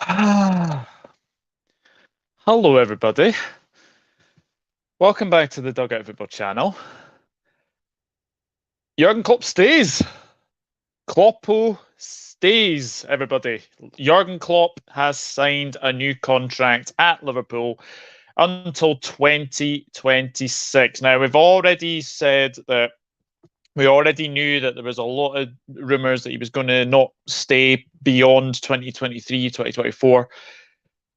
Hello, everybody. Welcome back to the Dugout Football channel. Jurgen Klopp stays. Kloppo stays, everybody. Jurgen Klopp has signed a new contract at Liverpool until 2026. Now, we've already said that we already knew that there was a lot of rumours that he was going to not stay beyond 2023, 2024.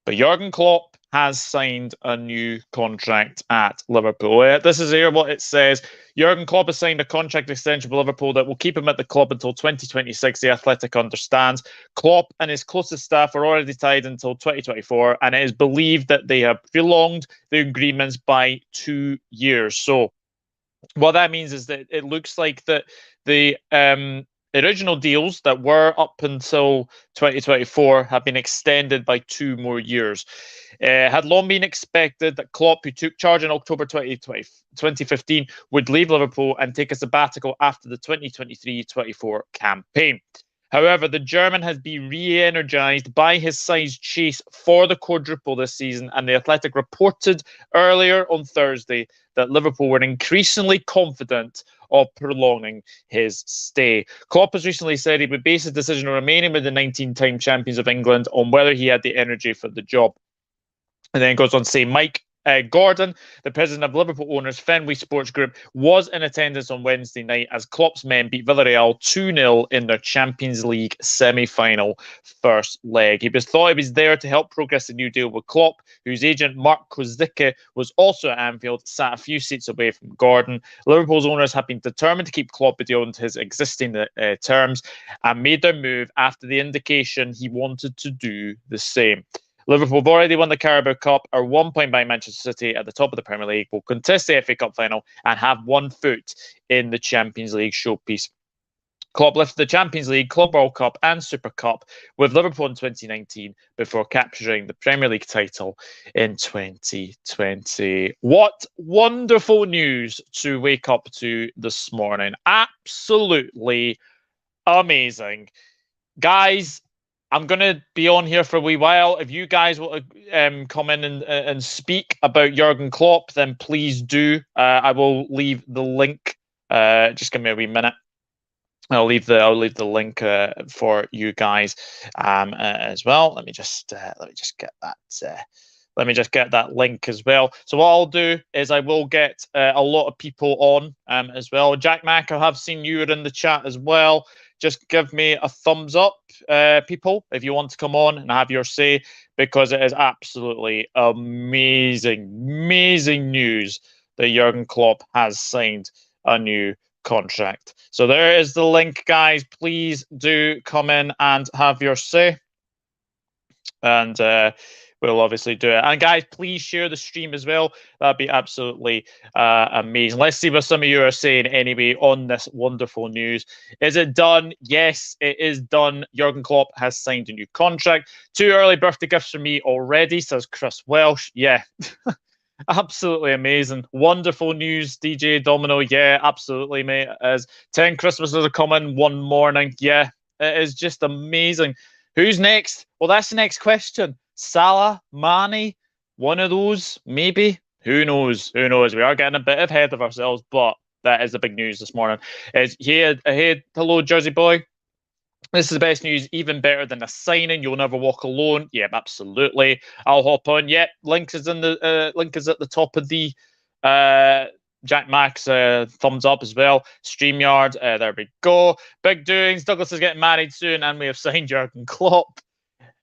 But Jurgen Klopp has signed a new contract at Liverpool. This is here what it says. Jurgen Klopp has signed a contract extension with Liverpool that will keep him at the club until 2026, The Athletic understands. Klopp and his closest staff are already tied until 2024, and it is believed that they have prolonged the agreements by 2 years. So what that means is that it looks like that the original deals that were up until 2024 have been extended by 2 more years. Had long been expected that Klopp, who took charge in October 2015, would leave Liverpool and take a sabbatical after the 2023-24 campaign. However, the German has been re-energised by his side's chase for the quadruple this season, and The Athletic reported earlier on Thursday that Liverpool were increasingly confident of prolonging his stay. Klopp has recently said he would base his decision on remaining with the 19-time champions of England on whether he had the energy for the job. And then it goes on to say Mike Gordon, the president of Liverpool owners Fenway Sports Group, was in attendance on Wednesday night as Klopp's men beat Villarreal 2-0 in their Champions League semi-final first leg. He was thought he was there to help progress the new deal with Klopp, whose agent Mark Kozicki was also at Anfield, sat a few seats away from Gordon. Liverpool's owners have been determined to keep Klopp beyond his existing terms and made their move after the indication he wanted to do the same. Liverpool have already won the Carabao Cup, are 1 point behind Manchester City at the top of the Premier League, will contest the FA Cup final and have 1 foot in the Champions League showpiece. Klopp lifted the Champions League, Club World Cup and Super Cup with Liverpool in 2019 before capturing the Premier League title in 2020. What wonderful news to wake up to this morning. Absolutely amazing. Guys, I'm going to be on here for a wee while. If you guys want to come in and speak about Jurgen Klopp, then please do. I will leave the link. Just give me a wee minute. I'll leave the link for you guys as well. Let me just get that. Let me just get that link as well. So what I'll do is I will get a lot of people on as well. Jack Mack, I have seen you in the chat as well. Just give me a thumbs up, people, if you want to come on and have your say, because it is absolutely amazing news that Jurgen Klopp has signed a new contract. So there is the link, guys. Please do come in and have your say. And we'll obviously do it. And guys, please share the stream as well. That'd be absolutely amazing. Let's see what some of you are saying anyway on this wonderful news. Is it done? Yes, it is done. Jurgen Klopp has signed a new contract. 2 early birthday gifts for me already, says Chris Welsh. Yeah. Absolutely amazing. Wonderful news, DJ Domino. Yeah, absolutely, mate. As 10 Christmases are coming one morning. Yeah, it is just amazing. Who's next? Well, that's the next question. Salah, Mane, one of those, maybe. Who knows? Who knows? We are getting a bit ahead of ourselves, but that is the big news this morning. Hello, Jersey boy. This is the best news, even better than a signing. You'll never walk alone. Yep, absolutely. I'll hop on. Yep, link is at the top of the Jack Max thumbs up as well. StreamYard, there we go. Big doings. Douglas is getting married soon, and we have signed Jurgen Klopp.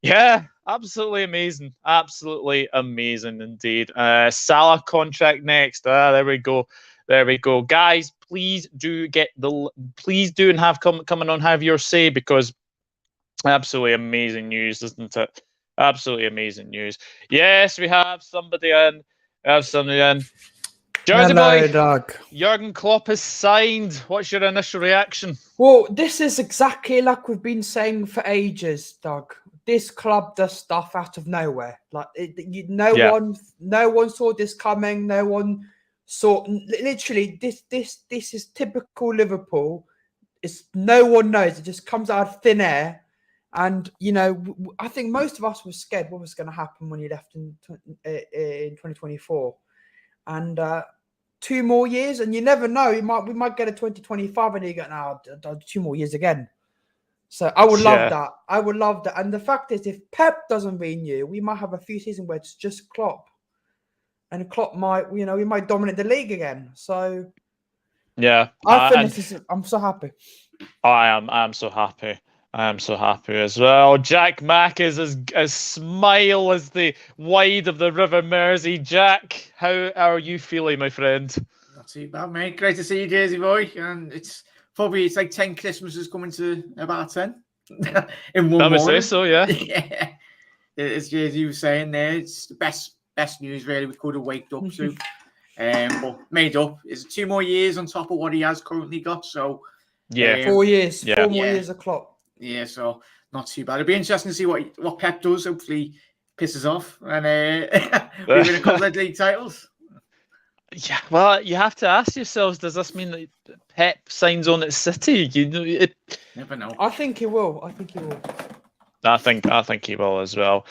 Yeah, absolutely amazing. Absolutely amazing indeed. Salah contract next. There we go. There we go. Guys, please do and have coming on, have your say, because absolutely amazing news, isn't it? Absolutely amazing news. Yes, we have somebody in. Jersey boy, Doug. Jurgen Klopp has signed. What's your initial reaction? Well, this is exactly like we've been saying for ages, Doug. This club does stuff out of nowhere. Like no one saw this coming. No one saw. Literally, this is typical Liverpool. It's no one knows. It just comes out of thin air, And I think most of us were scared what was going to happen when he left in 2024, and 2 more years, and you never know. We might get a 2025, and you go, no, 2 more years again. So I would love that. I would love that. And the fact is, if Pep doesn't renew, we might have a few seasons where it's just Klopp, and Klopp might, we might dominate the league again. So yeah, I'm so happy. I'm so happy. I am so happy as well. Jack Mack is as smile as the wide of the River Mersey. Jack, how are you feeling, my friend? Not too bad, mate. Great to see you, Jersey boy. And it's like 10 Christmases coming to about 10 in one morning. I would say so, yeah. Yeah. As Jersey was saying there, it's the best news really we could have waked up to. But made up. It's 2 more years on top of what he has currently got. So yeah, 4 years. Yeah. 4 more years of Klopp. Yeah, so not too bad. It'll be interesting to see what Pep does. Hopefully pisses off and we win a couple of league titles. Yeah, well, you have to ask yourselves, does this mean that Pep signs on at City? Never know. I think he will. I think he will as well.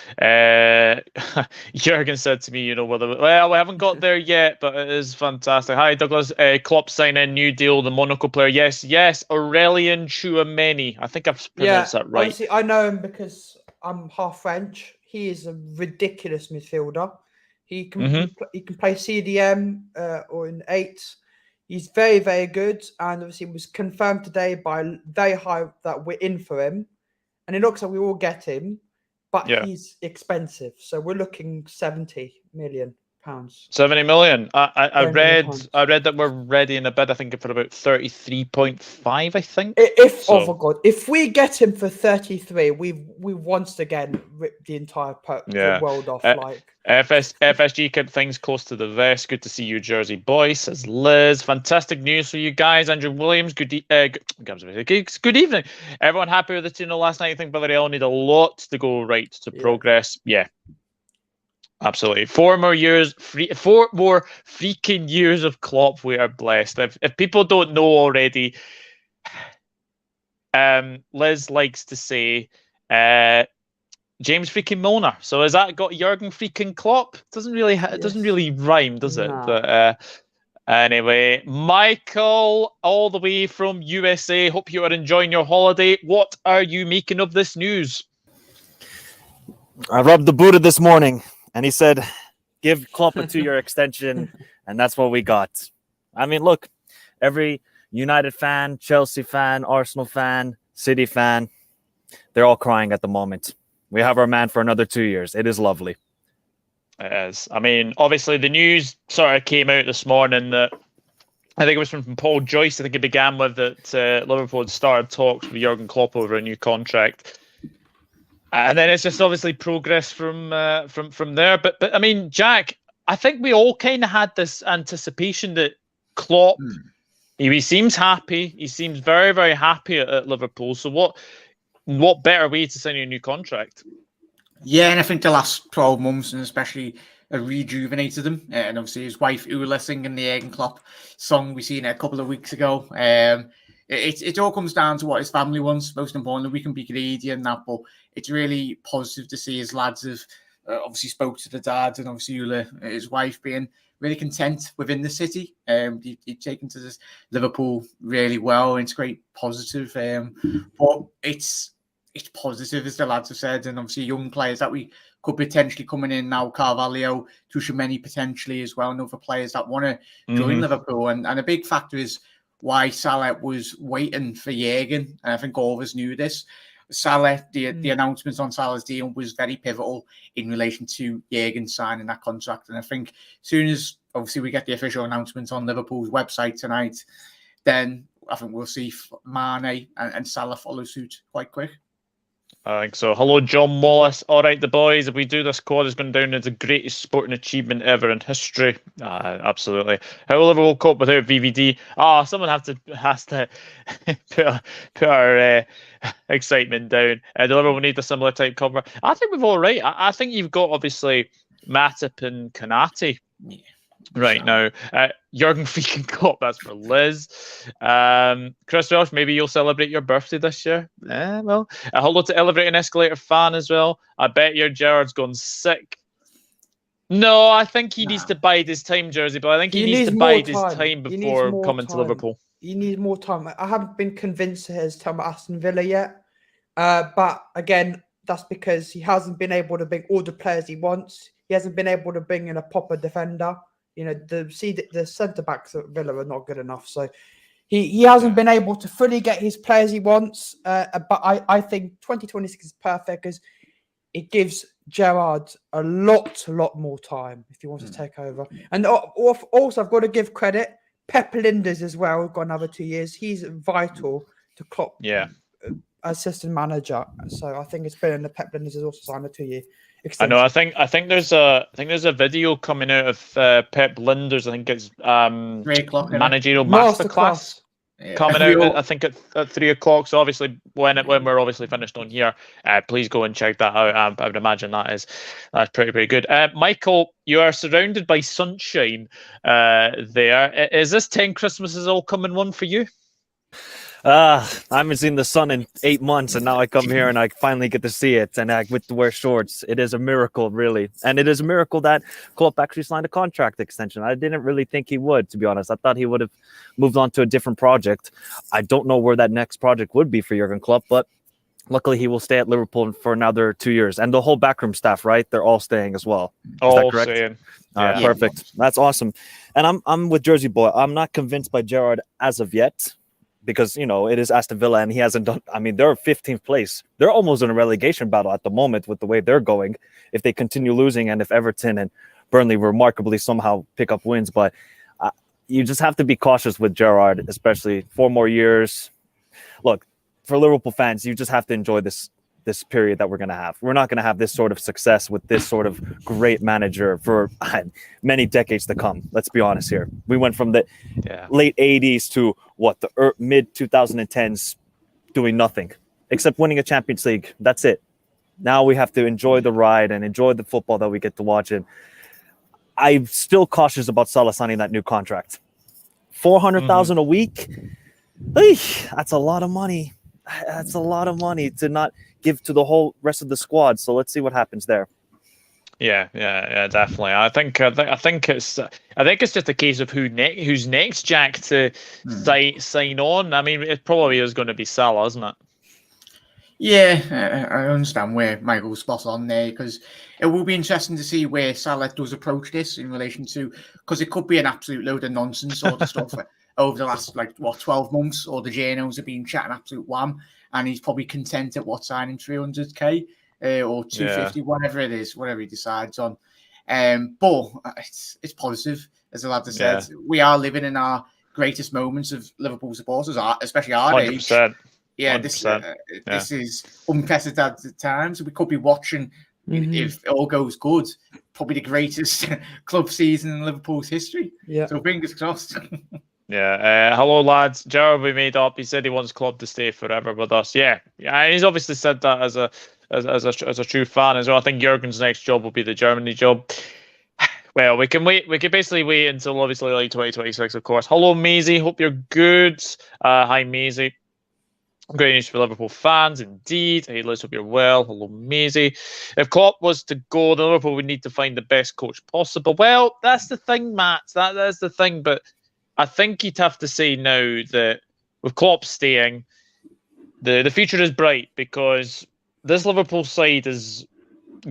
Jurgen said to me, we haven't got there yet, but it is fantastic. Hi, Douglas. Klopp signing new deal, the Monaco player. Yes, Aurélien Tchouameni. I think I've pronounced that right. Honestly, I know him because I'm half French. He is a ridiculous midfielder. He can play CDM or in 8. He's very, very good, and obviously it was confirmed today by very high that we're in for him. And it looks like we will get him, but he's expensive. So we're looking 70 million pounds. 70 million. I read that we're ready in a bid. I think for about 33.5. I think. If we get him for 33, we've once again ripped the entire world off. FSG kept things close to the vest. Good to see you, Jersey boy, says Liz. Fantastic news for you guys. Andrew Williams, good evening. Everyone happy with the 2-0 last night? I think Villarreal need a lot to go right to progress. Yeah. Absolutely. 4 more freaking years of Klopp. We are blessed. If people don't know already, Liz likes to say James freaking Milner. So has that got Jurgen freaking Klopp? Doesn't really rhyme, does it? No. But anyway, Michael, all the way from USA. Hope you are enjoying your holiday. What are you making of this news? I rubbed the Buddha this morning, and he said, "Give Klopp a 2-year extension," and that's what we got. I mean, look, every United fan, Chelsea fan, Arsenal fan, City fan, they're all crying at the moment. We have our man for another 2 years. It is lovely. It is. I mean, obviously, the news sort of came out this morning that I think it was from Paul Joyce. I think it began with that Liverpool had started talks with Jurgen Klopp over a new contract, and then it's just obviously progress from there. But I mean, Jack, I think we all kind of had this anticipation that Klopp, he seems happy. He seems very, very happy at Liverpool. So what better way to sign a new contract? Yeah, and I think the last 12 months, and especially, rejuvenated him. And obviously his wife Ula singing the Jurgen Klopp song we seen a couple of weeks ago. It all comes down to what his family wants. Most importantly, we can be greedy and that, but it's really positive to see his lads have obviously spoke to the dad and obviously Ula, his wife, being really content within the city. He'd taken to this Liverpool really well, and it's great positive. But it's positive, as the lads have said, and obviously young players that we could potentially coming in now. Carvalho, Tchouameni potentially as well, and other players that want to join Liverpool. And a big factor is why Salah was waiting for Jurgen, and I think all of us knew this. Salah, the announcement on Salah's deal was very pivotal in relation to Jurgen signing that contract. And I think as soon as obviously we get the official announcement on Liverpool's website tonight, then I think we'll see Mane and Salah follow suit quite quick. I think so. Hello, John Wallace. All right, the boys. If we do this, quad has gone down as the greatest sporting achievement ever in history. Absolutely. How will Liverpool cope without VVD? Someone has to put our excitement down. The Liverpool need a similar type cover. I think we've all right. I think you've got obviously Matip and Kanate. right now. Jurgen freaking Klopp, that's for Liz. Chris Welsh, maybe you'll celebrate your birthday this year. Well, hello to Elevator Escalator fan as well. I bet your Gerard's gone sick. No, I think he needs to bide his time, Jersey, but I think he needs to bide his time before coming to Liverpool. He needs more time. I haven't been convinced of his time at Aston Villa yet. But again, that's because he hasn't been able to bring all the players he wants. He hasn't been able to bring in a proper defender. You know, the centre backs at Villa are not good enough. So he hasn't been able to fully get his players he wants. But I think 2026 is perfect because it gives Gerrard a lot more time if he wants to take over. And also, I've got to give credit. Pep Linders as well, got another 2 years. He's vital to Klopp. Yeah. Assistant manager. So I think it's brilliant that Pep Linders has also signed a 2-year extension. I know. I think there's a video coming out of Pep Linders. I think it's managerial masterclass. Coming out, I think at 3:00. So obviously, when we're obviously finished on here, please go and check that out. I would imagine that's pretty good. Michael, you are surrounded by sunshine. There is this 10 Christmases all come in one for you? I haven't seen the sun in 8 months, and now I come here and I finally get to see it, and I get to wear shorts. It is a miracle, really. And it is a miracle that Klopp actually signed a contract extension. I didn't really think he would, to be honest. I thought he would have moved on to a different project. I don't know where that next project would be for Jurgen Klopp, but luckily he will stay at Liverpool for another 2 years. And the whole backroom staff, right? They're all staying as well. Is that correct? Staying. All right, perfect. That's awesome. And I'm with Jersey Boy. I'm not convinced by Gerrard as of yet, because, you know, it is Aston Villa and he hasn't done. I mean, they're 15th place. They're almost in a relegation battle at the moment with the way they're going. If they continue losing and if Everton and Burnley remarkably somehow pick up wins. But you just have to be cautious with Gerrard, especially 4 more years. Look, for Liverpool fans, you just have to enjoy this period that we're going to have. We're not going to have this sort of success with this sort of great manager for many decades to come. Let's be honest here. We went from the late 80s to the mid 2010s doing nothing except winning a Champions League. That's it. Now we have to enjoy the ride and enjoy the football that we get to watch. And I'm still cautious about Salah signing that new contract. 400,000 a week. That's a lot of money. That's a lot of money to not give to the whole rest of the squad. So let's see what happens there. Yeah, definitely. I think it's just a case of who's next, Jack, to sign on. I mean, it probably is going to be Salah, isn't it? Yeah, I understand where Michael's spot on there, because it will be interesting to see where Salah does approach this in relation to, because it could be an absolute load of nonsense sort of stuff over the last 12 months, or the journos have been chatting absolute wham, and he's probably content at signing 300k or 250, whatever it is, whatever he decides on. But it's positive, as the lad has said. We are living in our greatest moments of Liverpool supporters, especially our 100%. age. Yeah, this is unprecedented times. We could be watching, if it all goes good, probably the greatest club season in Liverpool's history. Yeah. So fingers crossed. Hello, lads. Gerrard will be made up. He said he wants Klopp to stay forever with us. Yeah. He's obviously said that as a true fan as well. I think Jurgen's next job will be the Germany job. Well, we can wait. We can basically wait until obviously 2026, of course. Hello, Maisie. Hope you're good. Hi, Maisie. Great news for Liverpool fans, indeed. Hey, Liz, hope you're well. Hello, Maisie. If Klopp was to go, then Liverpool would need to find the best coach possible. Well, that's the thing, Matt. That's the thing. But I think you'd have to say now that with Klopp staying, the future is bright, because this Liverpool side is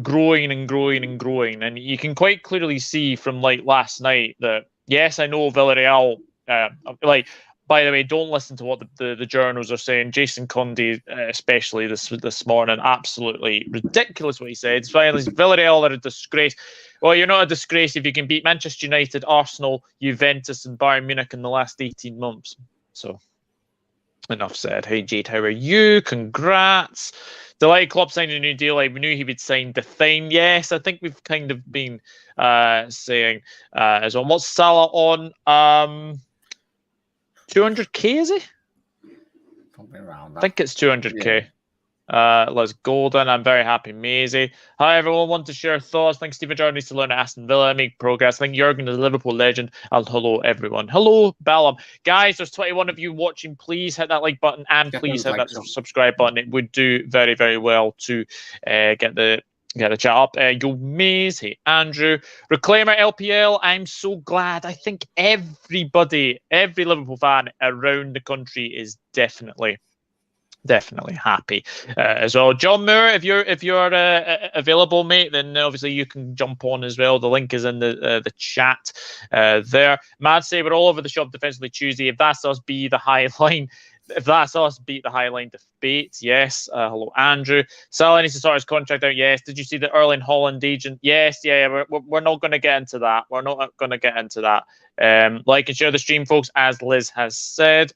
growing and growing and growing. And you can quite clearly see from last night that, yes, I know Villarreal, by the way, don't listen to what the journals are saying. Jason Conde, especially this morning, absolutely ridiculous what he said. Finally, Villarreal are a disgrace. Well, you're not a disgrace if you can beat Manchester United, Arsenal, Juventus, and Bayern Munich in the last 18 months. So, enough said. Hey, Jade, how are you? Congrats. Delighted Klopp signed a new deal. I knew he would sign the thing. Yes, I think we've kind of been saying as well. What's Salah on? 200k, is he? Something around that. I think it's 200k. Les Golden, I'm very happy. Maisie. Hi, everyone. Want to share thoughts? Thanks, Stephen Jordan needs to learn at Aston Villa, make progress. I think Jurgen is a Liverpool legend. And hello, everyone. Hello, Ballum. Guys, there's 21 of you watching. Please hit that like button and please hit that subscribe button. It would do very, very well to get the chat up. Yo, Maze. Hey, Andrew. Reclaimer LPL. I'm so glad. I think every Liverpool fan around the country is definitely happy as well. John Moore, if you're available, mate, then obviously you can jump on as well. The link is in the chat there. Mad say we're all over the shop defensively Tuesday. If that's us, be the high line. If that's us, beat the high line debate. Yes. Hello, Andrew. Salah needs to start his contract out. Yes. Did you see the Erling Haaland agent? Yes. Yeah. We're not going to get into that. We're not going to get into that. Like and share the stream, folks, as Liz has said.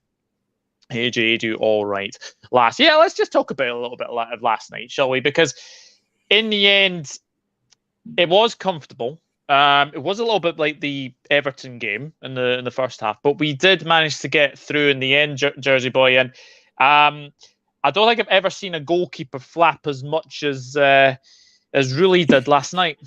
Hey, Jay, do all right. Let's just talk about a little bit of last night, shall we? Because in the end, it was comfortable. It was a little bit like the Everton game in the first half, but we did manage to get through in the end, Jersey boy. And I don't think I've ever seen a goalkeeper flap as much as Rulli did last night.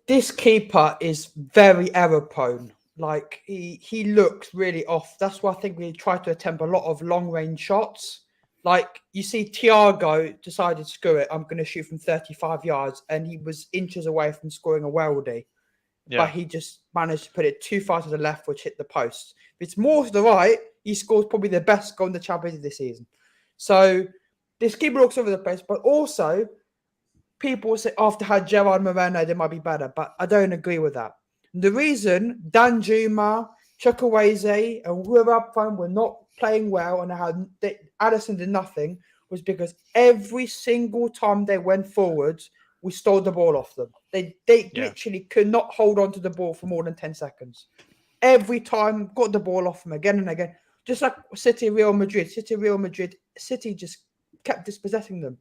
This keeper is very error prone. Like he looks really off. That's why I think we tried to attempt a lot of long range shots. Like you see, Thiago decided, screw it, I'm going to shoot from 35 yards, and he was inches away from scoring a worldie. Yeah. But he just managed to put it too far to the left, which hit the post. If it's more to the right, he scores probably the best goal in the Champions League this season. So this keeper looks over the place, but also people say after had Gerard Moreno, they might be better, but I don't agree with that. The reason Danjuma, Chukwueze, and whoever up front were not playing well and how Addison did nothing was because every single time they went forward, we stole the ball off them. They literally could not hold on to the ball for more than 10 seconds. Every time, got the ball off them again and again. Just like Real Madrid. City just kept dispossessing them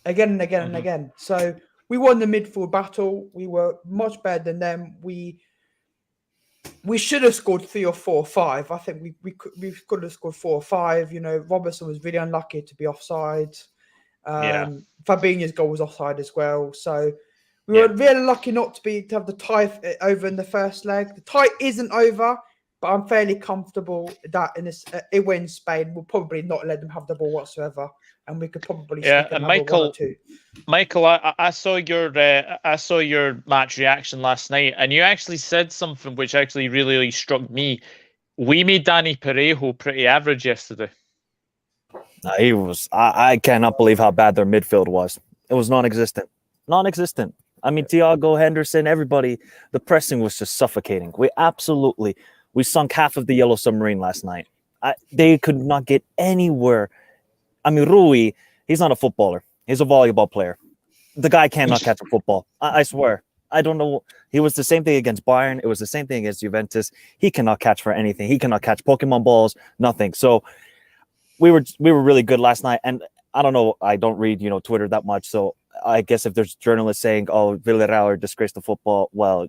again and again and again. So we won the midfield battle. We were much better than them. We should have scored 3 or 4 or 5. I think we could have scored 4 or 5. You know, Robertson was really unlucky to be offside. Fabinho's goal was offside as well. So we were really lucky not to have the tie over in the first leg. The tie isn't over, but I'm fairly comfortable that in this away in Spain, we'll probably not let them have the ball whatsoever, and we could probably and Michael, I saw your match reaction last night, and you actually said something which actually really struck me. We made Danny Parejo pretty average yesterday. He was. I cannot believe how bad their midfield was. It was non-existent. I mean, Thiago, Henderson, everybody. The pressing was just suffocating. We sunk half of the Yellow Submarine last night. They could not get anywhere. I mean, Rui, he's not a footballer. He's a volleyball player. The guy cannot catch a football. I swear. I don't know. He was the same thing against Bayern. It was the same thing against Juventus. He cannot catch for anything. He cannot catch Pokemon balls, nothing. So we were really good last night. And I don't know. I don't read, Twitter that much. So I guess if there's journalists saying, oh, Villarreal are disgrace to football, well,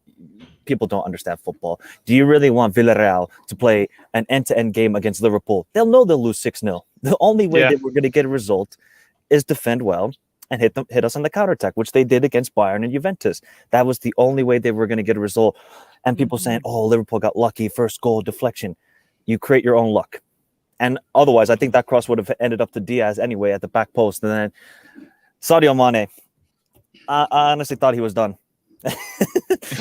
people don't understand football. Do you really want Villarreal to play an end-to-end game against Liverpool? They'll know they'll lose 6-0. The only way that we're going to get a result is defend well and hit us on the counterattack, which they did against Bayern and Juventus. That was the only way they were going to get a result. And people saying, oh, Liverpool got lucky, first goal, deflection. You create your own luck. And otherwise, I think that cross would have ended up to Diaz anyway at the back post. And then Sadio Mane, I honestly thought he was done. I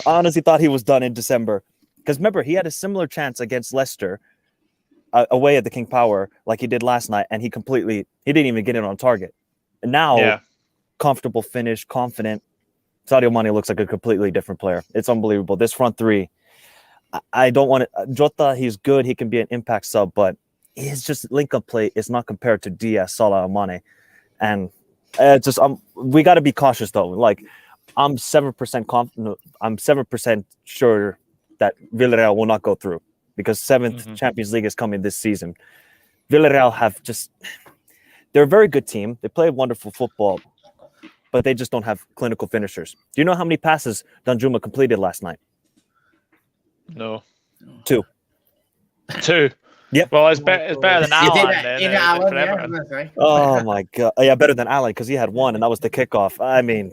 honestly thought he was done in December. Because remember, he had a similar chance against Leicester away at the King Power like he did last night. And he didn't even get it on target. And now, comfortable finish, confident. Sadio Mane looks like a completely different player. It's unbelievable. This front three, I don't want to. Jota, he's good. He can be an impact sub, but his just link-up play is not compared to Diaz, Salah, and Mane. And we got to be cautious though. Like I'm 7% confident. I'm 7% sure that Villarreal will not go through because 7th Champions League is coming this season. Villarreal they're a very good team. They play wonderful football, but they just don't have clinical finishers. Do you know how many passes Danjuma completed last night? No. 2. Yep. Well, it's better than Alan. Then, Alan, for yeah, Everton. I'm gonna say. Oh my god! Yeah, better than Allen because he had one, and that was the kickoff. I mean,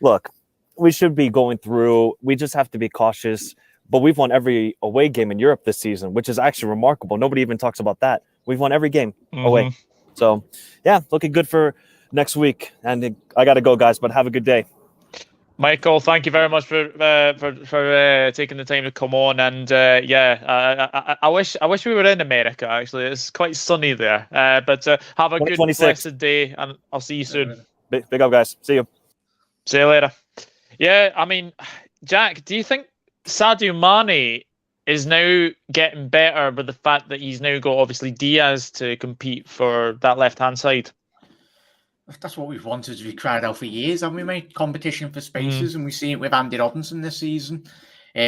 look, we should be going through. We just have to be cautious. But we've won every away game in Europe this season, which is actually remarkable. Nobody even talks about that. We've won every game away. So, yeah, looking good for next week. And I got to go, guys, but have a good day. Michael, thank you very much for taking the time to come on. And I wish we were in America. Actually, it's quite sunny there. But have a good blessed day, and I'll see you soon. Big up, guys. See you. See you later. Yeah, I mean, Jack, do you think Sadio Mane is now getting better with the fact that he's now got obviously Diaz to compete for that left-hand side? That's what we've wanted to be cried out for years, haven't we, mate? Competition for spaces, and we've seen it with Andy Robinson this season.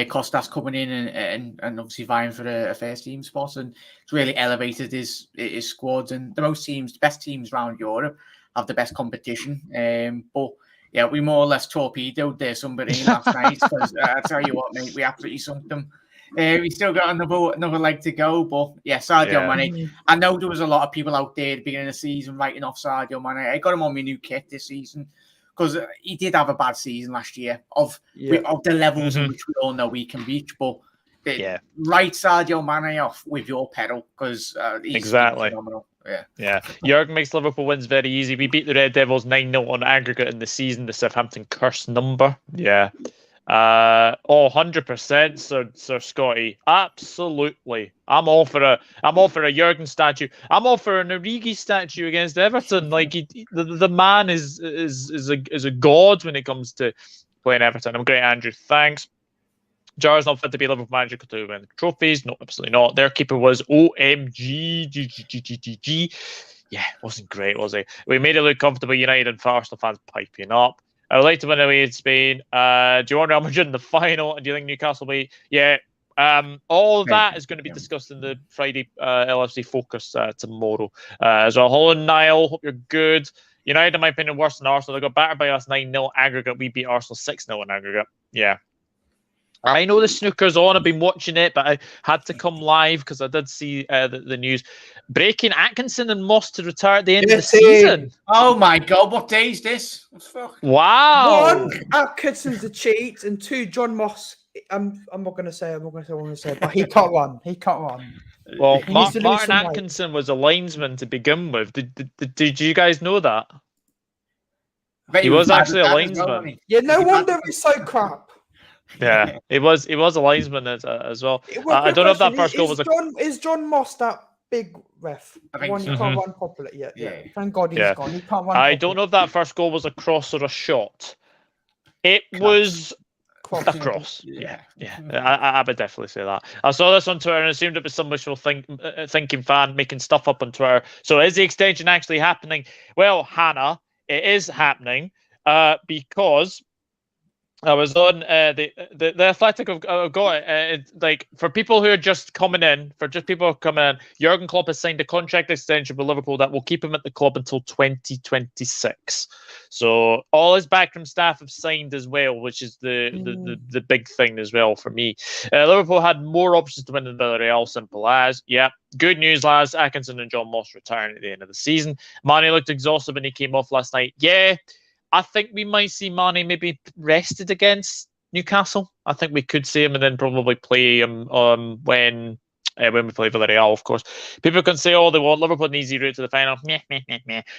Costas coming in and obviously vying for a first team spot, and it's really elevated his squad. And the best teams around Europe have the best competition. But yeah, we more or less torpedoed their somebody last night. Because I tell you what, mate, we absolutely sunk them. We still got another leg to go, but yeah, Sadio Mane. I know there was a lot of people out there at the beginning of the season writing off Sadio Mane. I got him on my new kit this season because he did have a bad season last year of the levels in which we all know he can reach. But write Sadio Mane off with your pedal because he's phenomenal. Yeah. Jurgen makes Liverpool wins very easy. We beat the Red Devils 9-0 on aggregate in the season, the Southampton curse number. Yeah. 100%, Sir Scotty. Absolutely. I'm all for a Jurgen statue. I'm all for an Origi statue against Everton. Like the man is a god when it comes to playing Everton. I'm great, Andrew. Thanks. Jar's not fit to be Liverpool manager to win trophies. No, absolutely not. Their keeper was OMG. Yeah, wasn't great, was he? We made it look comfortable. United and Arsenal fans piping up. I would like to win away in Spain. Do you want Real Madrid in the final? And do you think Newcastle will be? Yeah. All of that is going to be discussed in the Friday LFC Focus tomorrow. So hello, Niall. Hope you're good. United, in my opinion, worse than Arsenal. They got battered by us 9-0 aggregate. We beat Arsenal 6-0 in aggregate. Yeah. I know the snooker's on. I've been watching it, but I had to come live because I did see the news. Breaking Atkinson and Moss to retire at the end of the season. Oh my God, what day is this? Wow. 1, Atkinson's a cheat, and 2, John Moss. I'm not going to say what I'm going to say, but he can't run. Well, Martin Atkinson was a linesman to begin with. Did you guys know that? He was actually a linesman. Yeah, no wonder he's so crap. Yeah, he was a linesman as well. I don't know if that first goal was Is John Moss that big ref? One you can't run properly. Yeah. Thank God he's gone. He can't run. I don't know if that first goal was a cross or a shot. It was a cross. Yeah. I would definitely say that. I saw this on Twitter and assumed it was some wishful thinking fan making stuff up on Twitter. So is the extension actually happening? Well, Hannah, it is happening because I was on the Athletic have got it. Like for people who are just coming in, Jurgen Klopp has signed a contract extension with Liverpool that will keep him at the club until 2026. So all his backroom staff have signed as well, which is the big thing as well for me. Liverpool had more options to win than Villarreal. Simple as. Yeah. Good news, lads. Atkinson and John Moss retiring at the end of the season. Mane looked exhausted when he came off last night. Yeah. I think we might see Mane maybe rested against Newcastle. I think we could see him and then probably play him when we play Villarreal, of course. People can say, they want Liverpool an easy route to the final.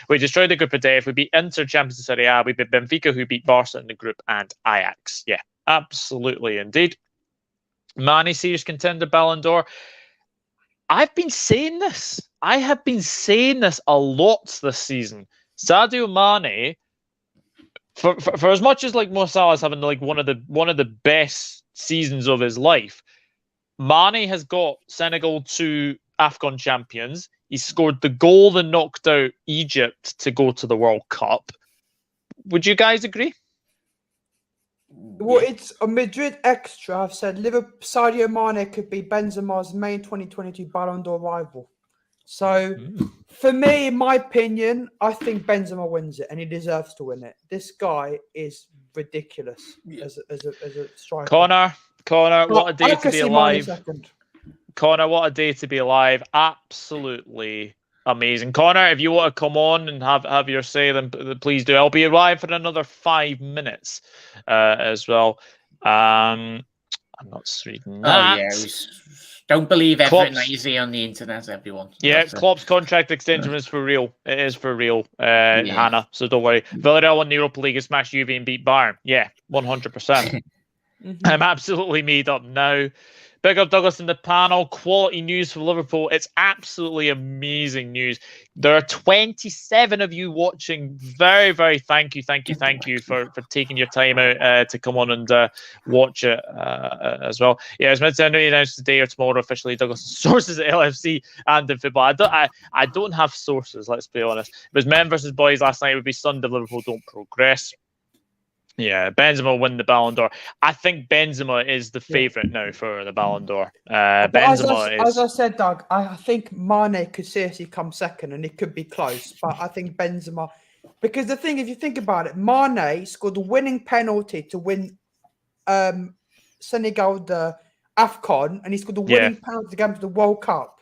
We destroyed the group of death. We beat Inter, Champions of Serie A. We beat Benfica, who beat Barca in the group, and Ajax. Yeah, absolutely indeed. Mane, serious contender, Ballon d'Or. I've been saying this. I have been saying this a lot this season. Sadio Mane, for as much as like Mo Salah's having like one of the best seasons of his life, Mane has got Senegal to AFCON champions. He scored the goal that knocked out Egypt to go to the World Cup. Would you guys agree? Well, it's a Madrid extra. I've said Sadio Mane could be Benzema's May 2022 Ballon d'Or rival. So, for me, in my opinion, I think Benzema wins it, and he deserves to win it. This guy is ridiculous as a striker. Connor, what a day to be alive! Connor, what a day to be alive. Absolutely amazing. Connor, if you want to come on and have your say, then please do. I'll be alive for another 5 minutes as well. I'm not reading that. Oh, yeah. Don't believe everything Klopp's, that you see on the internet, everyone. Yeah, Klopp's contract extension is for real. It is for real, Yeah. Hannah, so don't worry. Villarreal won the Europa League and smashed Juve and beat Bayern. Yeah, 100%. I'm absolutely made up now. Big up Douglas in the panel. Quality news for Liverpool. It's absolutely amazing news. There are 27 of you watching. Very, very thank you for taking your time out to come on and watch it as well. Yeah, it's meant to be announced today or tomorrow officially. Douglas' sources at LFC and in football. I don't have sources, let's be honest. It was men versus boys last night. It would be Sunday if Liverpool don't progress. Yeah, Benzema will win the Ballon d'Or. I think Benzema is the favourite now for the Ballon d'Or. Benzema as I said, Doug, I think Mane could seriously come second and it could be close. But I think Benzema, because the thing, if you think about it, Mane scored the winning penalty to win Senegal the AFCON, and he scored the winning penalty to get to the World Cup.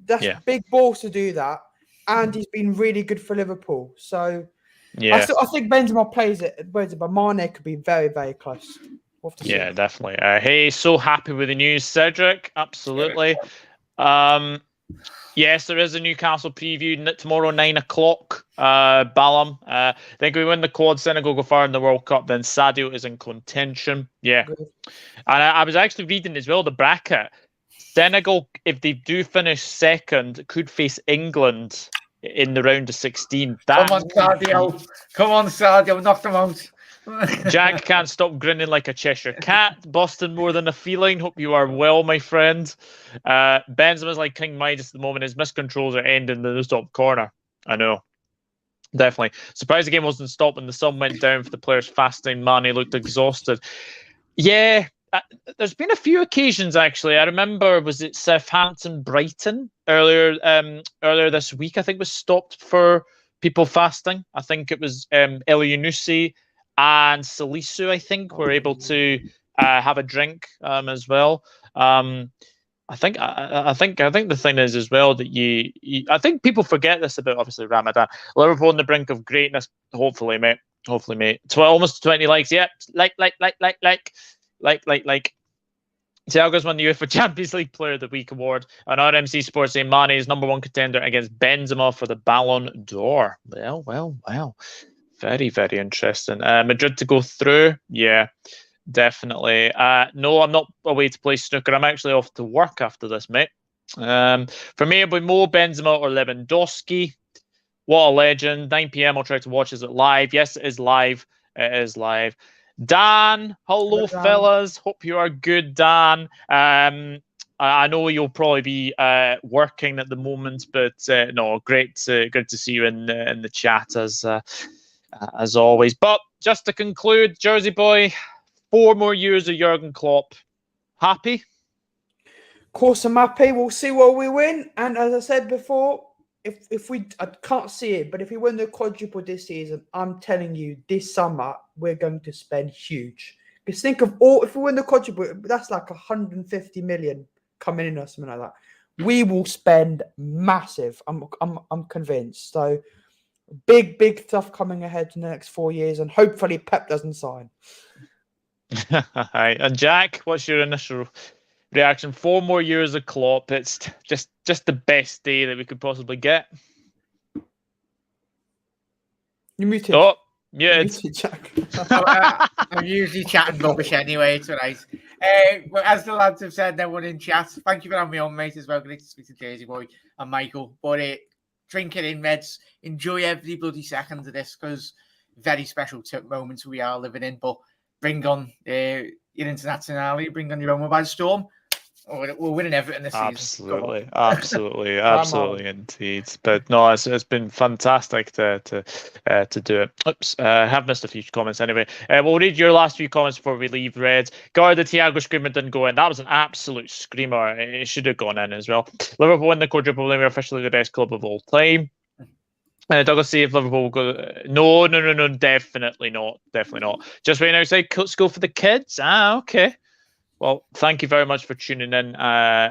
That's big balls to do that. And he's been really good for Liverpool. So... yeah, I think Benzema plays it, but Mane could be very, very close. Yeah, definitely. Hey, so happy with the news, Cedric. Absolutely. Yes, there is a Newcastle preview tomorrow, 9 o'clock. Balam. I think we win the quad, Senegal go far in the World Cup, then Sadio is in contention. Yeah. Good. And I was actually reading as well the bracket. Senegal, if they do finish second, could face England in the round of 16. Come on, Sadio, knock them out. Jack can't stop grinning like a Cheshire cat. Boston more than a feline. Hope you are well, my friend. Benzema's like King Midas at the moment. His miscontrols are ending in the top corner. I know. Definitely. Surprised the game wasn't stopped when the sun went down for the players fasting. Mane looked exhausted. Yeah. There's been a few occasions actually. I remember, was it Southampton Brighton earlier this week? I think was stopped for people fasting. I think it was Elyounoussi and Salisu. I think were able to have a drink as well. I think the thing is as well that I think people forget this about obviously Ramadan. Liverpool on the brink of greatness. Hopefully, mate. Almost 20 likes. Yep. Like Thiago's won the UEFA Champions League Player of the Week award, and RMC Sports saying Mane is number one contender against Benzema for the Ballon d'Or. Well. Very, very interesting. Madrid to go through. Yeah, definitely. No, I'm not away to play snooker. I'm actually off to work after this, mate. For me, it'll be Mo, Benzema or Lewandowski. What a legend. 9 p.m. I'll try to watch. Is it live? Yes, it is live. It is live. Dan, hello fellas. Hope you are good, Dan. I know you'll probably be working at the moment, but no, great to see you in the chat as always. But just to conclude, Jersey boy, 4 more years of Jurgen Klopp. Happy? Of course, I'm happy. We'll see where we win. And as I said before, if we, I can't see it, but if we win the quadruple this season, I'm telling you, this summer we're going to spend huge. Because think of if we win the quadruple, that's like 150 million coming in or something like that. We will spend massive. I'm convinced. So big stuff coming ahead in the next 4 years, and hopefully Pep doesn't sign. And Jack, what's your initial reaction? 4 more years of Klopp. It's just the best day that we could possibly get. You muted. Oh, muted. Jack. I'm usually chatting rubbish anyway tonight. As the lads have said, no one in chat. Thank you for having me on, mate, as well. Great to speak to Jersey Boy and Michael. But drink it in, Reds. Enjoy every bloody second of this, because very special moments we are living in. But bring on your internationality, bring on your own by storm. We're winning everything this season. Absolutely, indeed. But no, it's been fantastic to do it. Oops, I have missed a few comments anyway. We'll read your last few comments before we leave, Reds. God, the Thiago screamer didn't go in. That was an absolute screamer. It should have gone in as well. Liverpool win the quadruple, then we're officially the best club of all time. Douglas, see if Liverpool will go. No, definitely not. Just waiting outside school for the kids. Okay. Well, thank you very much for tuning in,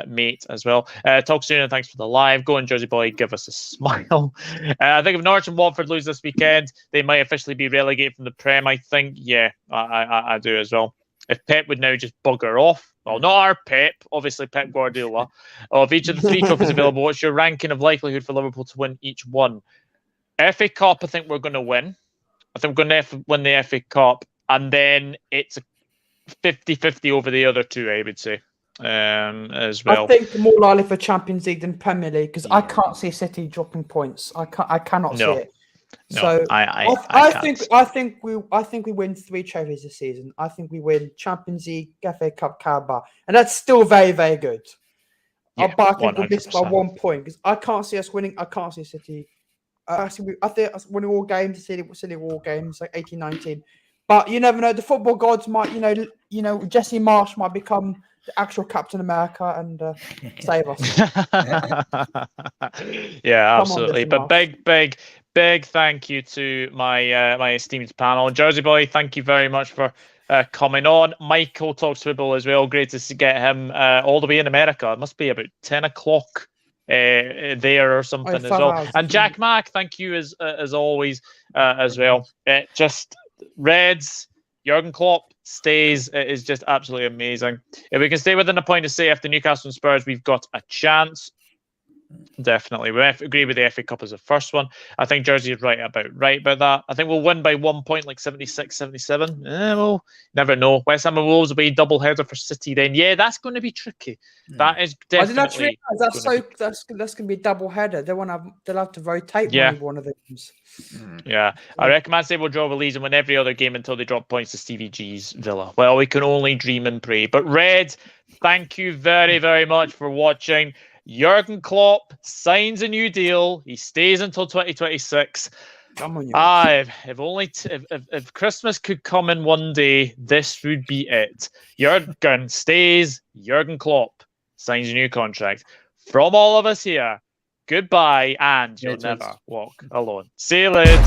mate, as well. Talk soon, and thanks for the live. Go on, Jersey Boy, give us a smile. I think if Norwich and Watford lose this weekend, they might officially be relegated from the Prem. I think, yeah, I do as well. If Pep would now just bugger off, well, not our Pep, obviously Pep Guardiola. Of each of the 3 trophies available, what's your ranking of likelihood for Liverpool to win each one? FA Cup, I think we're going to win. I think we're going to win the FA Cup, and then it's a 50-50 over the other 2, I would say, as well. I think more likely for Champions League than Premier League, because I can't see City dropping points. I cannot see it. No, so I think we win 3 trophies this season. I think we win Champions League, FA Cup, Carabao, and that's still very, very good. Yeah, but I think we'll miss by 100%. 1 point because I can't see us winning. I can't see City. I think us winning all games, City all games like 18-19. But you never know. The football gods might, Jesse Marsh might become the actual Captain America and save us. Yeah, absolutely. But big thank you to my esteemed panel. Jersey Boy, thank you very much for coming on. Michael Talks Football as well. Great to get him all the way in America. It must be about 10 o'clock there or something as well. And Jack Mack, thank you as always as well. Just Reds, Jurgen Klopp stays. It is just absolutely amazing. If we can stay within a point of say after Newcastle and Spurs, we've got a chance. Definitely. We agree with the FA Cup as the first one. I think Jersey is right about that. I think we'll win by 1 point, like 76, 77. Well, never know. West Ham and Wolves will be double header for City then. Yeah, that's going to be tricky. That is definitely. I didn't realize that's going to be double header. They'll have to rotate one of them. Yeah, I recommend they will draw with Leeds and win every other game until they drop points to Stevie G's Villa. Well, we can only dream and pray. But Red, thank you very, very much for watching. Jurgen Klopp signs a new deal. He stays until 2026. If Christmas could come in one day, this would be it. Jurgen stays. Jurgen Klopp signs a new contract. From all of us here, goodbye, and you'll never walk alone. See you later.